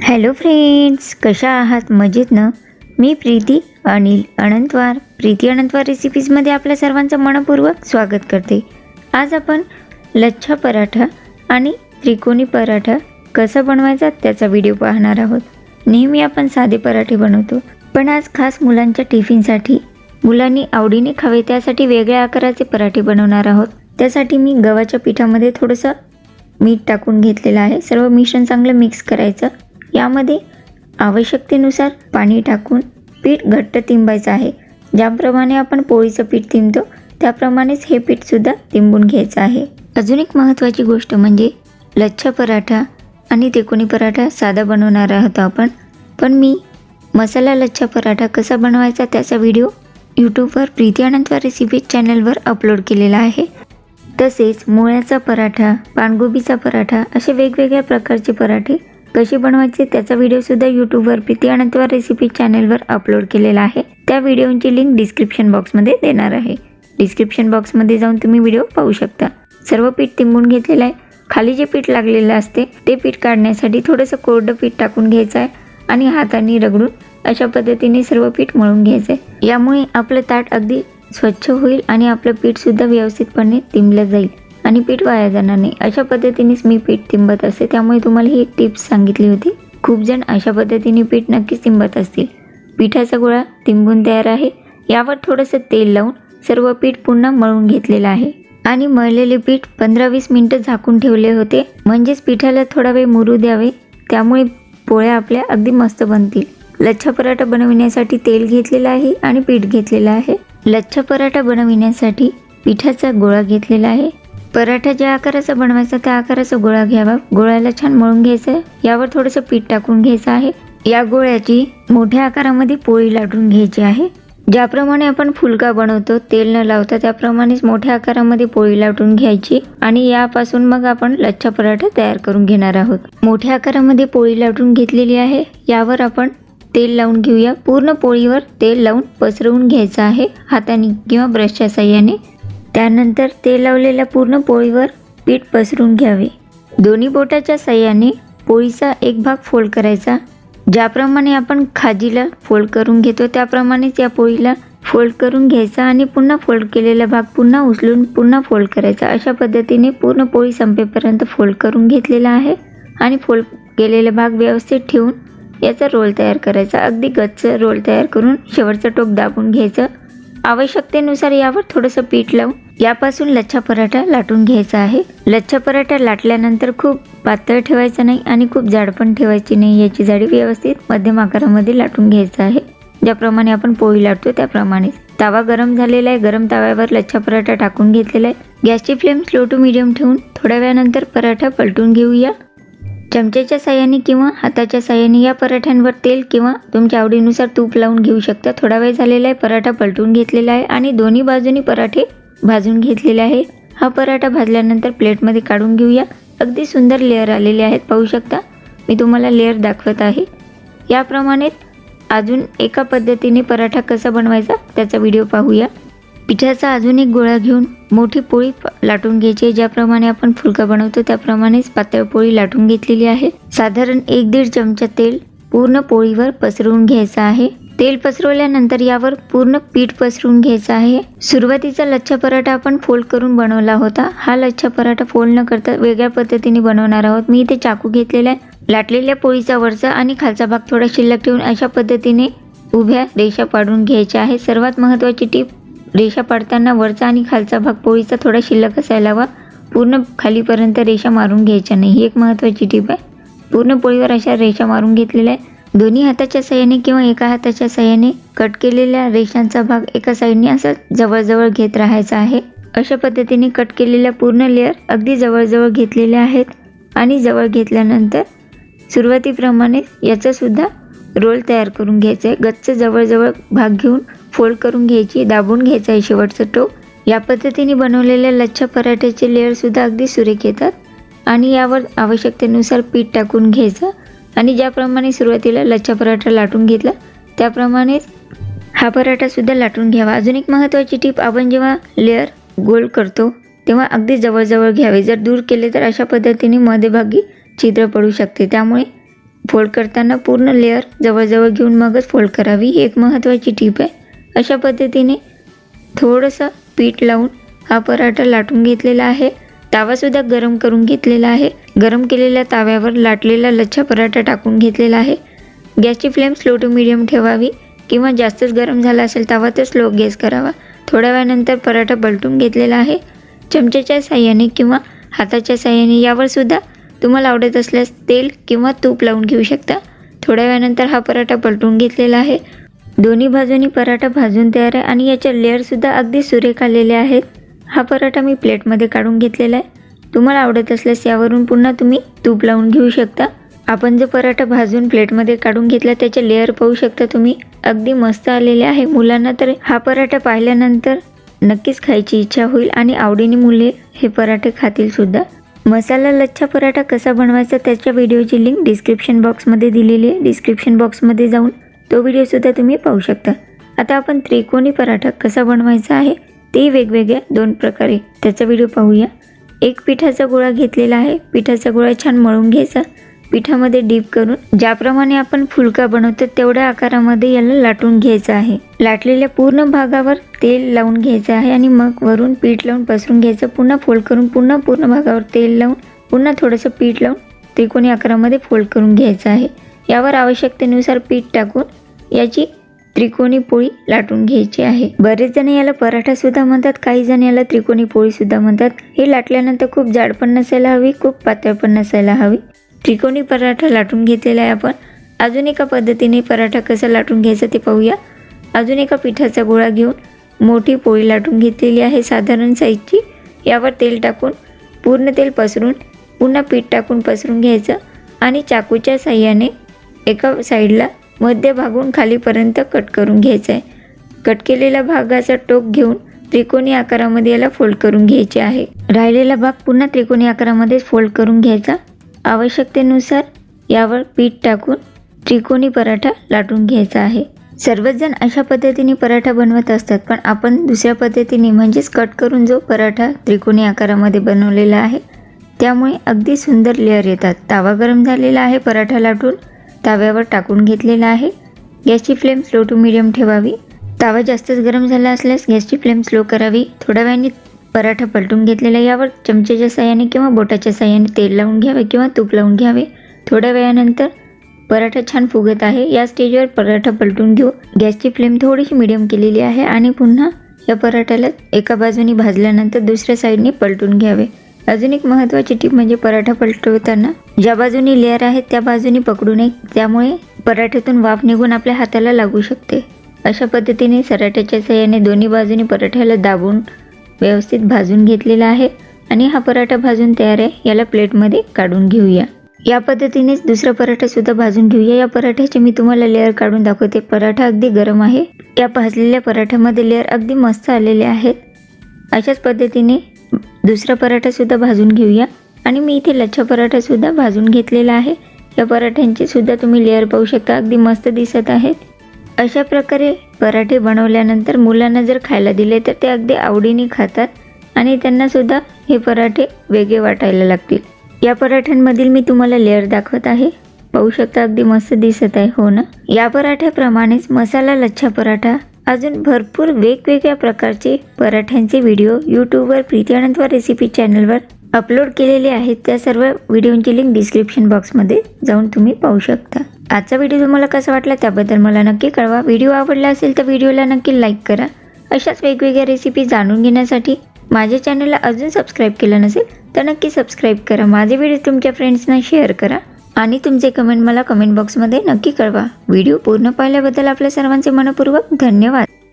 Hello friends, कशा आहात? मजेत ना? मी प्रीती अनंतवार प्रीती अनंतवार रेसिपीजमध्ये आपल्या सर्वांचं मनपूर्वक स्वागत करते. आज आपण लच्छा पराठा आणि त्रिकोणी पराठा कसा बनवायचा त्याचा व्हिडिओ पाहणार आहोत. नेहमी आपण साधे पराठे बनवतो, पण आज खास मुलांच्या टिफिनसाठी, मुलांनी आवडीने खावे त्यासाठी वेगळ्या आकाराचे पराठे बनवणार आहोत. त्यासाठी मी गव्हाच्या पिठामध्ये थोडंसं मीठ टाकून घेतलेलं आहे. सर्व मिश्रण चांगलं मिक्स करायचं. यामध्ये आवश्यकतेनुसार पाणी टाकून पीठ घट्ट तिंबायचं आहे. ज्याप्रमाणे आपण पोळीचं पीठ तिंबतो त्याप्रमाणेच हे पीठसुद्धा तिंबून घ्यायचं आहे. अजून एक महत्त्वाची गोष्ट म्हणजे लच्छा पराठा आणि त्रिकोणी पराठा साधा बनवणार आहोत आपण, पण मी मसाला लच्छा पराठा कसा बनवायचा त्याचा व्हिडिओ यूट्यूबवर प्रीती अनंतवार रेसिपी चॅनलवर अपलोड केलेला आहे. तसेच मुळ्याचा पराठा, पानगोबीचा पराठा असे वेगवेगळ्या प्रकारचे पराठे कसे बनवायचे त्याचा व्हिडिओसुद्धा यूट्यूबवर प्रीती अनंतवार रेसिपी चॅनलवर अपलोड केलेला आहे. त्या व्हिडिओची लिंक डिस्क्रिप्शन बॉक्समध्ये देणार आहे. डिस्क्रिप्शन बॉक्समध्ये जाऊन तुम्ही व्हिडिओ पाहू शकता. सर्व पीठ तिंबून घेतलेलं आहे. खाली जे पीठ लागलेलं असते ते पीठ काढण्यासाठी थोडंसं कोरडं पीठ टाकून घ्यायचं आहे आणि हाताने रगडून अशा पद्धतीने सर्व पीठ मळून घ्यायचं आहे. यामुळे आपलं ताट अगदी स्वच्छ होईल आणि आपलं पीठसुद्धा व्यवस्थितपणे तिंबलं जाईल आणि पीठ वाया जाणार नाही. अशा पद्धतीनेच मी पीठ तिंबत असते, त्यामुळे तुम्हाला ही एक टिप्स सांगितली होती. खूप जण अशा पद्धतीने पीठ नक्कीच तिंबत असतील. पिठाचा गोळा तिंबून तयार आहे. यावर थोडंसं तेल लावून सर्व पीठ पुन्हा मळून घेतलेलं आहे आणि मळलेले पीठ 15-20 मिनिटं झाकून ठेवले होते, म्हणजेच पिठाला थोडा वेळ मुरू द्यावे. त्यामुळे पोळ्या आपल्या अगदी मस्त बनतील. लच्छा पराठा बनविण्यासाठी तेल घेतलेलं आहे आणि पीठ घेतलेलं आहे. लच्छा पराठा बनविण्यासाठी पिठाचा गोळा घेतलेला आहे. पराठा ज्या आकाराचा बनवायचा त्या आकाराचा गोळा घ्यावा. गोळ्याला छान मळून घ्यायचं आहे. यावर थोडंसं पीठ टाकून घ्यायचं आहे. या गोळ्याची मोठ्या आकारामध्ये पोळी लाटून घ्यायची आहे. ज्याप्रमाणे आपण फुलका बनवतो तेल न लावता त्याप्रमाणेच मोठ्या आकारामध्ये पोळी लाटून घ्यायची आणि यापासून मग आपण लच्छा पराठा तयार करून घेणार आहोत. मोठ्या आकारामध्ये पोळी लाटून घेतलेली आहे. यावर आपण तेल लावून घेऊया. पूर्ण पोळीवर तेल लावून पसरवून घ्यायचं आहे हाताने किंवा ब्रशच्या साहाय्याने. त्यानंतर तेल लावलेल्या पूर्ण पोळीवर पीठ पसरून घ्यावे. दोन्ही बोटाच्या साहाय्याने पोळीचा एक भाग फोल्ड करायचा. ज्याप्रमाणे आपण खाजीला फोल्ड करून घेतो त्याप्रमाणेच या पोळीला फोल्ड करून घ्यायचा आणि पुन्हा फोल्ड केलेला भाग पुन्हा उचलून पुन्हा फोल्ड करायचा. अशा पद्धतीने पूर्ण पोळी संपेपर्यंत फोल्ड करून घेतलेला आहे आणि फोल्ड केलेला भाग व्यवस्थित ठेवून याचा रोल तयार करायचा. अगदी गच्च रोल तयार करून शेवटचं टोक दाबून घ्यायचं. आवश्यकतेनुसार यावर थोडंसं पीठ लावून यापासून लच्छा पराठा लाटून घ्यायचा आहे. लच्छा पराठा लाटल्यानंतर खूप पातळ ठेवायचा नाही आणि खूप जाड पण ठेवायची नाही. याची जाडी व्यवस्थित मध्यम आकारामध्ये लाटून घ्यायचं आहे. ज्याप्रमाणे आपण पोळी लाटतो त्याप्रमाणे. तवा गरम झालेला आहे. गरम तव्यावर लच्छा पराठा टाकून घेतलेला आहे. गॅसची फ्लेम स्लो टू मीडियम ठेवून थोड्या वेळानंतर पराठा पलटून घेऊया. चमच्याच्या साहाय्याने किंवा हाताच्या साहाय्याने या पराठ्यांवर तेल किंवा तुमच्या आवडीनुसार तूप लावून घेऊ शकता. थोडा वेळ झालेला आहे. पराठा पलटून घेतलेला आहे आणि दोन्ही बाजूनी पराठे भाजून घेतलेले आहे. हा पराठा भाजल्यानंतर प्लेटमध्ये काढून घेऊया. अगदी सुंदर लेअर आलेले आहेत, पाहू शकता. मी तुम्हाला लेअर दाखवत आहे. याप्रमाणे अजून एका पद्धतीने पराठा कसा बनवायचा त्याचा व्हिडिओ पाहूया. पिठाचा अजून एक गोळा घेऊन मोठी पोळी लाटून घ्यायची. ज्याप्रमाणे आपण फुलका बनवतो त्याप्रमाणेच पातळ पोळी लाटून घेतलेली आहे. साधारण 1-1.5 चमचा तेल पूर्ण पोळीवर पसरवून घ्यायचं आहे. तेल पसरवल्यानंतर यावर पूर्ण पीठ पसरून घ्यायचं आहे. सुरुवातीचा लच्छा पराठा आपण फोल्ड करून बनवला होता. हा लच्छा पराठा फोल्ड न करता वेगळ्या पद्धतीने बनवणार आहोत. मी इथे चाकू घेतलेला आहे. लाटलेल्या पोळीचा वरचा आणि खालचा भाग थोडा शिल्लक ठेवून अशा पद्धतीने उभ्या रेषा पाडून घ्यायच्या आहे. सर्वात महत्त्वाची टीप, रेषा पाडताना वरचा आणि खालचा भाग पोळीचा थोडा शिल्लक असायला हवा. पूर्ण खालीपर्यंत रेषा मारून घ्यायच्या नाही. ही एक महत्त्वाची टीप आहे. पूर्ण पोळीवर अशा रेषा मारून घेतलेल्या आहे. दोन्ही हाताच्या साहाय्याने किंवा एका हाताच्या साहाय्याने कट केलेल्या रेषांचा भाग एका साईडने असं जवळजवळ घेत राहायचा आहे. अशा पद्धतीने कट केलेल्या पूर्ण लेअर अगदी जवळजवळ घेतलेल्या आहेत आणि जवळ घेतल्यानंतर सुरुवातीप्रमाणे याचासुद्धा रोल तयार करून घ्यायचा आहे. गच्च जवळजवळ भाग घेऊन फोल्ड करून घ्यायची, दाबून घ्यायचं आहे शेवटचं टोक. या पद्धतीने बनवलेल्या लच्छा पराठ्याचे लेअरसुद्धा अगदी सुरेख येतात आणि यावर आवश्यकतेनुसार पीठ टाकून घ्यायचं आणि ज्याप्रमाणे सुरुवातीला लच्छा पराठा लाटून घेतला त्याप्रमाणेच हा पराठासुद्धा लाटून घ्यावा. अजून एक महत्त्वाची टीप, आपण जेव्हा लेअर गोल करतो तेव्हा अगदी जवळजवळ घ्यावे. जर दूर केले तर अशा पद्धतीने मध्यभागी छिद्र पडू शकते. त्यामुळे फोल्ड करताना पूर्ण लेअर जवळजवळ घेऊन मगच फोल्ड करावी, ही एक महत्त्वाची टीप आहे. अशा पद्धतीने थोडंसं पीठ लावून हा पराठा लाटून घेतलेला आहे. तावासुद्धा गरम करून घेतलेला आहे. गरम केलेल्या ताव्यावर लाटलेला लच्छा पराठा टाकून घेतलेला आहे. गॅसची फ्लेम स्लो टू मीडियम ठेवावी किंवा जास्तच गरम झाला असेल तवा तर स्लो गॅस करावा. थोड्या वेळानंतर पराठा पलटून घेतलेला आहे. चमच्याच्या साहाय्याने किंवा हाताच्या साहाय्याने यावर सुद्धा तुम्हाला आवडत असल्यास तेल किंवा तूप लावून घेऊ शकता. थोड्या वेळानंतर हा पराठा पलटून घेतलेला आहे. दोन्ही बाजूनी पराठा भाजून तयार आहे आणि याचे लेअरसुद्धा अगदी सुरेख आलेले आहेत. हा पराठा मी प्लेटमध्ये काढून घेतलेला आहे. तुम्हाला आवडत असल्यास यावरून पुन्हा तुम्ही तूप लावून घेऊ शकता. आपण जो पराठा भाजून प्लेटमध्ये काढून घेतला त्याचे लेअर पाहू शकता तुम्ही, अगदी मस्त आलेले आहे. मुलांना तर हा पराठा पाहिल्यानंतर नक्कीच खायची इच्छा होईल आणि आवडीने मुले हे पराठे खातील सुद्धा. मसाला लच्छा पराठा कसा बनवायचा त्याच्या व्हिडिओची लिंक डिस्क्रिप्शन बॉक्समध्ये दिलेली आहे. डिस्क्रिप्शन बॉक्समध्ये जाऊन तो व्हिडिओसुद्धा तुम्ही पाहू शकता. आता आपण त्रिकोणी पराठा कसा बनवायचा आहे ते वेगवेगळ्या 2 प्रकारे त्याचा व्हिडिओ पाहूया. एक पिठाचा गोळा घेतलेला आहे. पिठाचा गोळा छान मळून घ्यायचा. पिठामध्ये डीप करून ज्याप्रमाणे आपण फुलका बनवतो तेवढ्या आकारामध्ये याला लाटून घ्यायचं आहे. लाटलेल्या पूर्ण भागावर तेल लावून घ्यायचं आहे आणि मग वरून पीठ लावून पसरून घ्यायचं. पुन्हा फोल्ड करून पुन्हा पूर्ण भागावर तेल लावून पुन्हा थोडंसं पीठ लावून त्रिकोणी आकारामध्ये फोल्ड करून घ्यायचं आहे. यावर आवश्यकतेनुसार पीठ टाकून याची त्रिकोणी पोळी लाटून घ्यायची आहे. बरेच जण याला पराठा सुद्धा म्हणतात, काही जण याला त्रिकोणी पोळी सुद्धा म्हणतात. हे लाटल्यानंतर खूप जाड पण नसायला हवी, खूप पातळ पण नसायला हवी. त्रिकोणी पराठा लाटून घेतलेला आहे आपण. अजून एका पद्धतीने पराठा कसा लाटून घ्यायचा ते पाहूया. अजून एका पिठाचा गोळा घेऊन मोठी पोळी लाटून घेतलेली आहे साधारण साईजची. यावर तेल टाकून पूर्ण तेल पसरून पुन्हा पीठ टाकून पसरून घ्यायचं आणि चाकूच्या साहाय्याने एका साईडला मध्य भागून खालीपर्यंत कट करून घ्यायचं आहे. कट केलेल्या भागाचा टोक घेऊन त्रिकोणी आकारामध्ये याला फोल्ड करून घ्यायचे आहे. राहिलेला भाग पुन्हा त्रिकोणी आकारामध्ये फोल्ड करून घ्यायचा. आवश्यकतेनुसार यावर पीठ टाकून त्रिकोणी पराठा लाटून घ्यायचा आहे. सर्वच जण अशा पद्धतीने पराठा बनवत असतात, पण आपण दुसऱ्या पद्धतीने म्हणजेच कट करून जो पराठा त्रिकोणी आकारामध्ये बनवलेला आहे त्यामुळे अगदी सुंदर लेअर येतात. तावा गरम झालेला आहे. पराठा लाटून ताव्यावर टाकून घेतलेला आहे. गॅसची फ्लेम स्लो टू मीडियम ठेवावी. तावा जास्तच गरम झाला असल्यास गॅसची फ्लेम स्लो करावी. थोड्या वेळाने पराठा पलटून घेतलेला यावर चमचेच्या साहाय्याने किंवा बोटाच्या साहाय्याने तेल लावून घ्यावे किंवा तूप लावून घ्यावे. थोड्या वेळानंतर पराठा छान फुगत आहे. या स्टेजवर पराठा पलटून घेऊ. गॅसची फ्लेम थोडीशी मीडियम केलेली आहे आणि पुन्हा या पराठ्याला एका बाजूने भाजल्यानंतर दुसऱ्या साईडने पलटून घ्यावे. अजून एक महत्त्वाची टिप म्हणजे पराठा पलटवताना ज्या बाजूने लेअर आहे त्या बाजूने पकडू नये, त्यामुळे पराठ्यातून वाफ निघून आपल्या हाताला लागू शकते. अशा पद्धतीने सराट्याच्या साहाय्याने दोन्ही बाजूने पराठ्याला दाबून व्यवस्थित भाजून घेतलेला आहे आणि हा पराठा भाजून तयार आहे. याला प्लेटमध्ये काढून घेऊया. या पद्धतीनेच दुसरा पराठा सुद्धा भाजून घेऊया. या पराठ्याचे मी तुम्हाला लेअर काढून दाखवते. पराठा अगदी गरम आहे. या भाजलेल्या पराठ्यामध्ये लेअर अगदी मस्त आलेले आहेत. अशाच पद्धतीने दुसरा पराठा सुद्धा भाजून घेऊया आणि मी इथे लच्छा पराठा सुद्धा भाजून घेतलेला आहे. या पराठ्यांचे सुद्धा तुम्ही लेअर पाहू शकता, अगदी मस्त दिसत आहेत. अशा प्रकारे पराठे बनवल्यानंतर मुलांना जर खायला दिले तर ते अगदी आवडीने खातात आणि त्यांना सुद्धा हे पराठे वेगळे वाटायला लागतील. या पराठ्यांमधील मी तुम्हाला लेअर दाखवत आहे. पाहू शकता, अगदी मस्त दिसत आहे, हो ना. या पराठ्याप्रमाणेच मसाला लच्छा पराठा अजून भरपूर वेगवेगळ्या प्रकारचे पराठ्यांचे व्हिडिओ यूट्यूबवर प्रीती अनंतवार रेसिपी चॅनलवर अपलोड केलेले आहेत. त्या सर्व व्हिडिओंची लिंक डिस्क्रिप्शन बॉक्समध्ये जाऊन तुम्ही पाहू शकता. आजचा व्हिडिओ तुम्हाला कसा वाटला त्याबद्दल मला नक्की कळवा. व्हिडिओ आवडला असेल तर व्हिडिओला नक्की लाईक करा. अशाच वेगवेगळ्या रेसिपी जाणून घेण्यासाठी माझ्या चॅनलला अजून सबस्क्राईब केलं नसेल तर नक्की सबस्क्राईब करा. माझे व्हिडिओ तुमच्या फ्रेंड्सना शेअर करा आणि तुमचे कमेंट मला कमेंट बॉक्समध्ये नक्की कळवा. व्हिडिओ पूर्ण पाहिल्याबद्दल आपल्या सर्वांचे मनपूर्वक धन्यवाद.